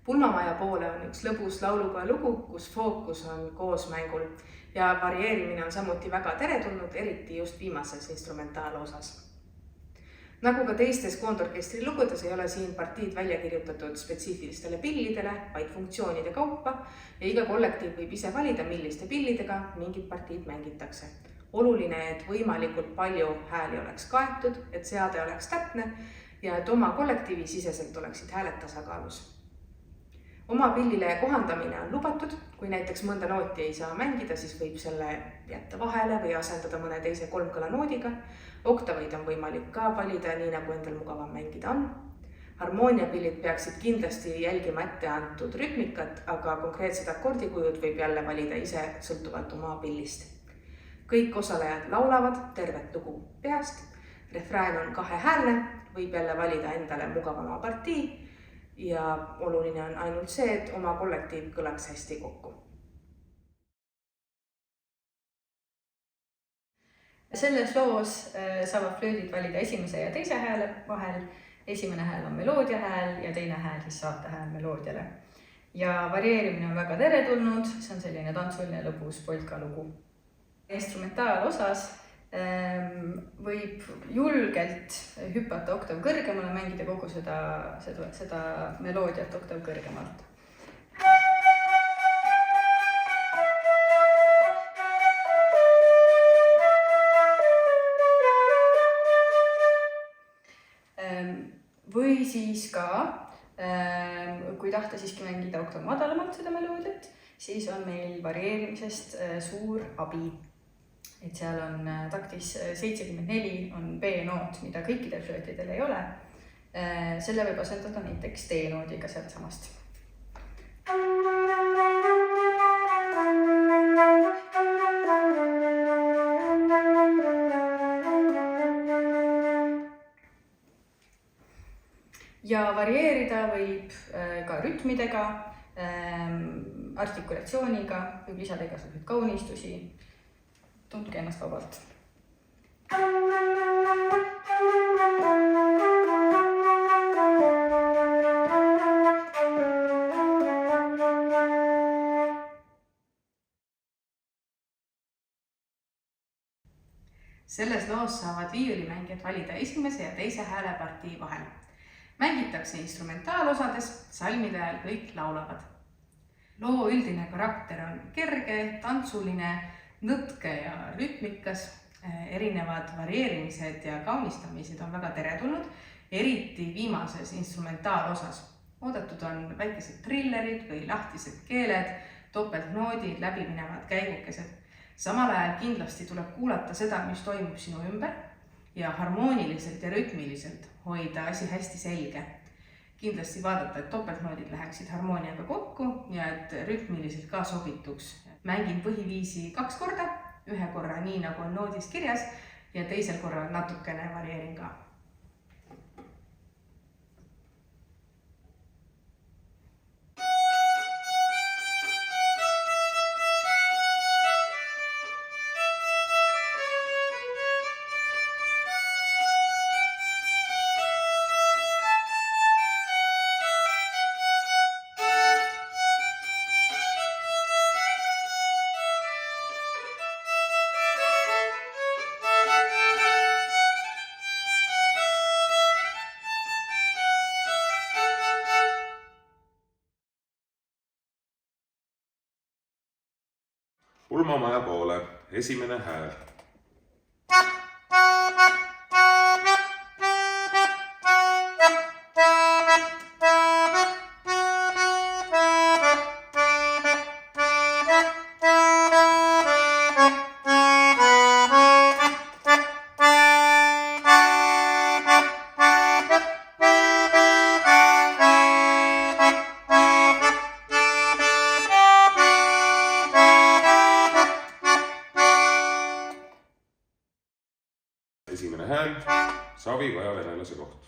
Pulmamaja poole on üks lõbus lauluga lugu, kus fookus on koosmängul ja varieerimine on samuti väga teretulnud, eriti just viimases instrumentaalosas. Nagu ka teistes koondorkestri lugudes ei ole siin partiid välja kirjutatud spetsiifilistele pillidele, vaid funktsioonide kaupa ja iga kollektiiv võib ise valida, milliste pillidega mingid partiid mängitakse. Oluline, et võimalikult palju hääli oleks kaetud, et seade oleks täpne ja et oma kollektiivi siseselt oleksid hääled tasakaalus. Oma pillile kohandamine on lubatud, kui näiteks mõnda nooti ei saa mängida, siis võib selle jätta vahele või asendada mõne teise kolmkõla noodiga. Oktaveid on võimalik ka valida nii, nagu endal mugavam mängida on. Harmooniapillid peaksid kindlasti jälgima ette antud rütmikat, aga konkreetsed akordikujud võib jälle valida ise sõltuvalt oma pillist. Kõik osalejad laulavad tervet lugu peast, refrään on 2-häälne, võib jälle valida endale mugavama partii ja oluline on ainult see, et oma kollektiiv kõlaks hästi kokku. Selles loos saavad flöödid valida esimese ja teise hääle vahel. Esimene hääl on meloodia hääl ja teine hääl siis saatehääl meloodiale. Ja varieerimine on väga teretulnud, see on selline tantsuline lõbus polkalugu. Instrumentaalosas võib julgelt hüpata oktav kõrgemale, mängida kogu seda meloodiat oktav kõrgemalt. Või siis ka, kui tahta siiski mängida oktav madalamalt seda meloodiat, siis on meil varieerimisest suur abi. Et seal on taktis 74 on B-noot, mida kõikidel flöötidel ei ole. Selle võib asendada näiteks D-noodiga sealt samast. Ja varieerida võib ka rütmidega, artikulatsiooniga, võib lisada igasuguseid kaunistusi. Tundke ennast vabalt. Selles loos saavad viiulimängijad valida esimese ja teise häälepartii vahel. Mängitakse instrumentaalosades, salmide ajal kõik laulavad. Loo üldine karakter on kerge, tantsuline, nõtke ja rütmikas. Erinevad varieerimised ja kaunistamised on väga teretulnud, eriti viimases instrumentaalosas. Oodatud on väikesed trillerid või lahtised keeled, topeltnoodid, läbiminevad käigukesed. Samal ajal kindlasti tuleb kuulata seda, mis toimub sinu ümber ja harmooniliselt ja rütmiliselt hoida asi hästi selge. Kindlasti vaadata, et topeltnoodid läheksid harmooniaga kokku ja et rütmiliselt ka sobituks. Mängin põhiviisi 2 korda, ühe korra nii, nagu on noodis kirjas ja teisel korral natukene varieerin ka. Pulmamaja poole, esimene hääl. Esimene hääl, Savi Kaja Venelase koht.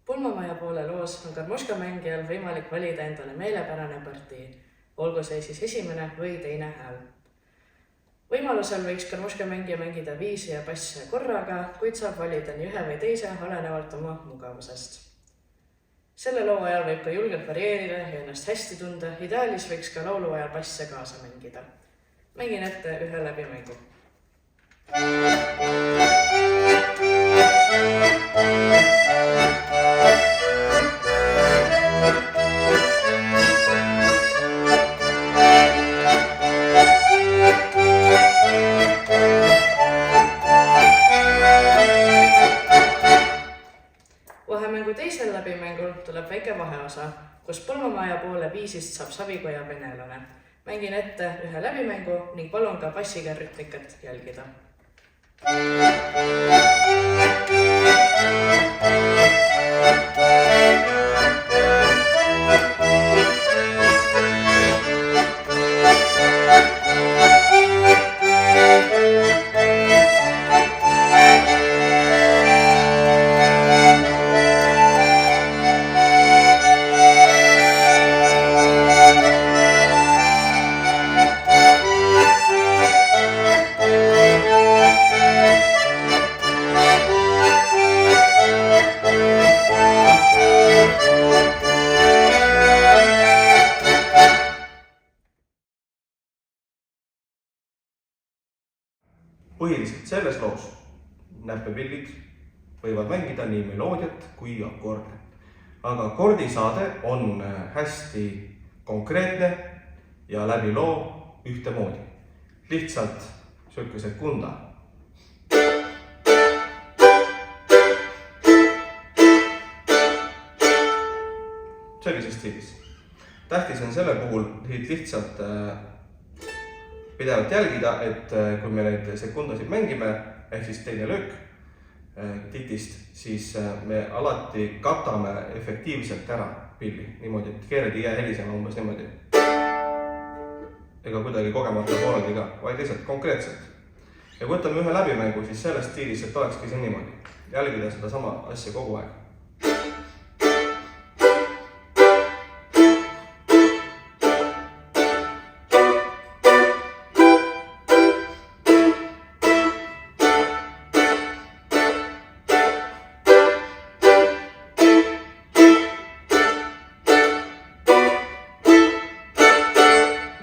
Pulmamaja poole loos on karmoška mängijal võimalik valida endale meelepärane partii, olgu see siis esimene või teine hääl. Võimalusel võiks karmoška mängija mängida viisi ja basse korraga, kuid saab valida nii ühe või teise olenevalt oma mugavusest. Selle loo ajal võib ka julgelt varieerida ja ennast hästi tunda, ideaalis võiks ka laulu ajal basse kaasa mängida. Mängin ette ühe läbimängu. Vahemängu teisel läbimängul tuleb väike vaheosa, kus pulmamaja poole viisist saab Savikoja venelane. Mängin ette ühe läbimängu ning palun ka bassiga rütmikat jälgida. Põhiliselt selles loos näppepillid võivad mängida nii meloodiat kui akorde. Aga akordisaade on hästi konkreetne ja läbi loo ühtemoodi. Lihtsalt sööke sekunda. Sellises stiilis. Tähtis on selle puhul lihtsalt pidevalt jälgida, et kui me neid sekundasid mängime, ehk siis teine löök titist, siis me alati katame efektiivselt ära pilli. Niimoodi, et keered ei jää helisema umbes niimoodi. Ega kuidagi kogemata pooleldi ka, vaid lihtsalt konkreetselt. Ja kui võtame ühe läbimängu, siis selles stiilis, et olekski see niimoodi. Jälgida seda sama asja kogu aeg.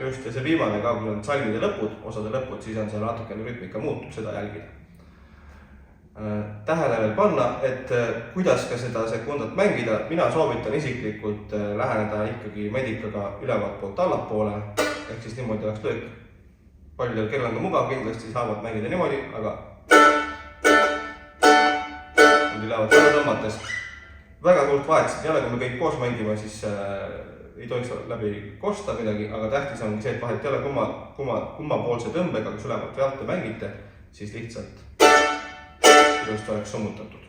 Just, ja see viimane ka, kui on salmide lõpud, osade lõpud, siis on see natukene rütmika muutub, seda jälgida. Tähele veel panna, et kuidas ka seda sekundat mängida, mina soovitan isiklikult läheneda ikkagi medikaga ülevalt poolt allapoole, ehk siis niimoodi oleks löök. Paljudel, kellel on ka mugav, kindlasti saavad mängida niimoodi, aga lähevad seda tõmmates. Väga suurt vahet, jälle kui me kõik koos mängime, siis ei tohiks läbi kosta midagi, aga tähtis ongi see, et vahet ei ole kummapoolse tõmbega, kus ülevalt või alt te mängite, siis lihtsalt just oleks summutatud.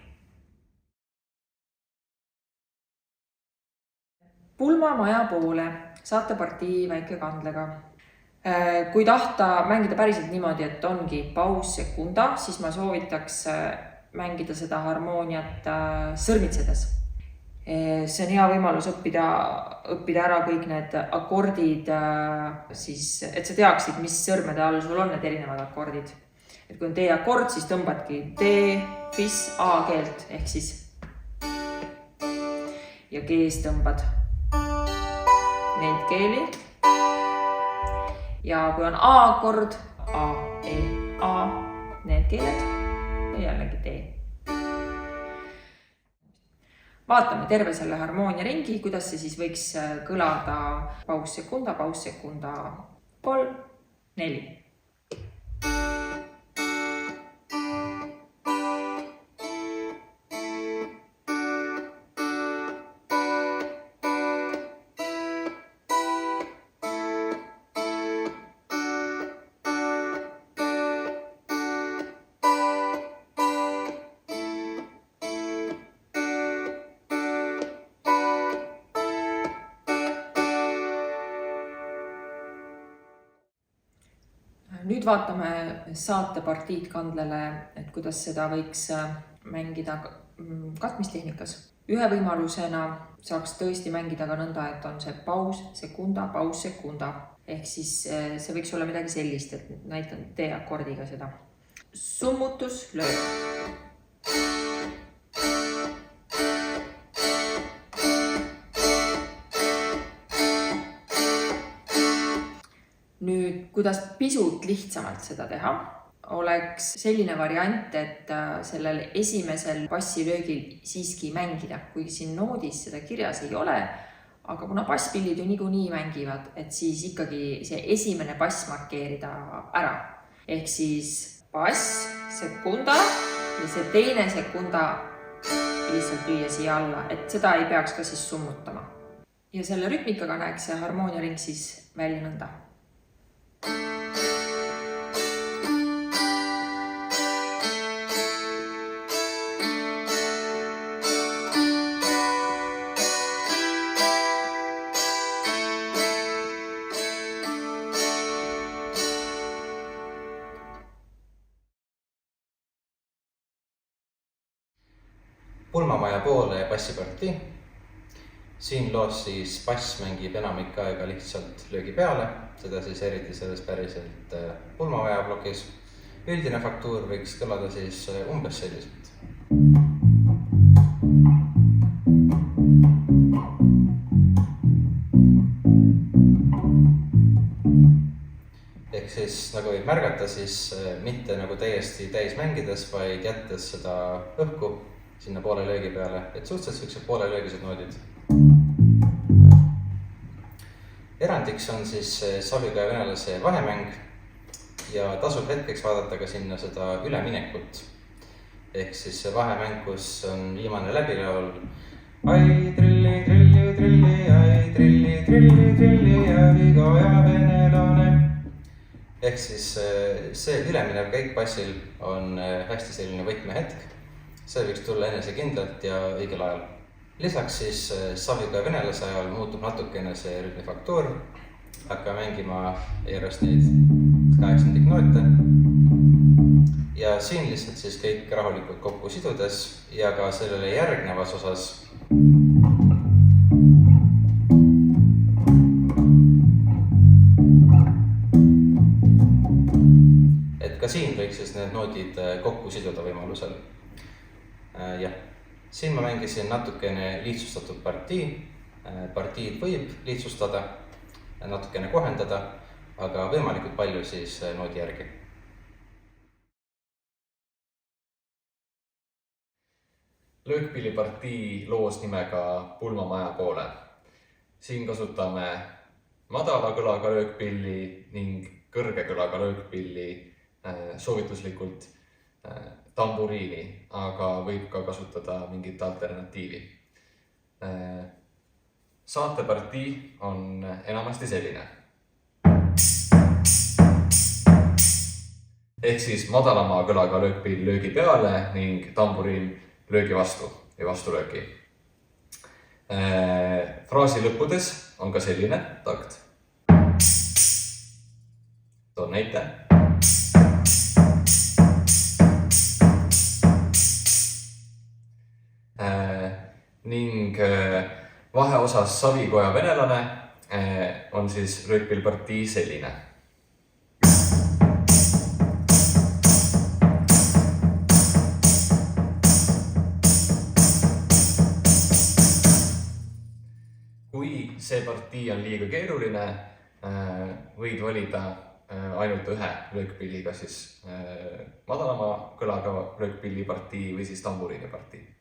Pulmamaja poole saate partii väike kandlega. Kui tahta mängida päriselt niimoodi, et ongi paus sekunda, siis ma soovitaks mängida seda harmooniat sõrmitsedes. See on hea võimalus õppida ära kõik need akordid, siis, et sa teaksid, mis sõrmede all sul on need erinevad akordid. Et kui on D-akord, siis tõmbadki D, fis, A keelt ehk siis ja G-s tõmbad neid keeli. Ja kui on A-akord, A, E, A, need keeled ja jällegi D. Vaatame terve selle harmoonia ringi, kuidas see siis võiks kõlada paus sekunda, 3, 4. Nüüd vaatame saatepartiid kandlele, et kuidas seda võiks mängida katmistehnikas. Ühe võimalusena saaks tõesti mängida ka nõnda, et on see paus, sekunda, paus, sekunda. Ehk siis see võiks olla midagi sellist, et näitan D-akordiga seda. Summutus, lööb. Nüüd, kuidas pisut lihtsamalt seda teha, oleks selline variant, et sellel esimesel bassilöögil siiski mängida, kuigi siin noodis seda kirjas ei ole, aga kuna basspillid ju niikuinii mängivad, et siis ikkagi see esimene bass markeerida ära. Ehk siis bass, sekunda ja see teine sekunda lihtsalt lüüa siia alla, et seda ei peaks ka siis summutama. Ja selle rütmikaga näeks see harmooniaring siis välja nõnda. Pulmamaja poole bassipartii. Siin loos siis bass mängib enamik aega lihtsalt löögi peale, seda siis eriti selles päriselt pulmamaja plokis. Üldine faktuur võiks kõlada siis umbes selliselt. Ehk siis, nagu võib märgata, siis mitte nagu täiesti täis mängides, vaid jättes seda õhku sinna poole löögi peale, et suhteliselt sellised poole löögised noodid. Erandiks on siis saviga ja venelase vahemäng ja tasub hetkeks vaadata ka sinna seda üleminekut. Ehk siis see vahemäng, kus on viimane läbilaul. Ai trilli, trilli, trilli, ai trilli, trilli, trilli ja vigo ja venelane. Ehk siis see üleminev käik bassil on hästi selline võtmehetk. See võiks tulla enesekindlalt ja õigel ajal. Lisaks siis saviga ja venelase ajal muutub natukene see rütmifaktuur. Hakkame mängima järjest neid 8 noote. Ja siin lihtsalt siis kõik rahulikult kokku sidudes ja ka sellele järgnevas osas et ka siin võiks siis need noodid kokku siduda võimalusel. Jah, siin ma mängisin natukene lihtsustatud partii. Partiid võib lihtsustada, natukene kohendada, aga võimalikult palju siis noodi järgi. Löökpillipartii loos nimega Pulmamaja poole. Siin kasutame madala kõlaga löökpilli ning kõrge kõlaga löökpilli, soovituslikult tamburiini, aga võib ka kasutada mingit alternatiivi. Saatepartii on enamasti selline. Ehk siis madalama kõlaga löökpill löögi peale ning tamburiin löögi vastu ja vastulööki. Fraasi lõppudes on ka selline takt. Toon näite. Ning vaheosas Savikoja venelane on siis röökpillpartii selline. Kui see partii on liiga keeruline, võid valida ainult ühe löökpilliga siis madalama kõlaga löökpillipartii või siis tamburiini partii.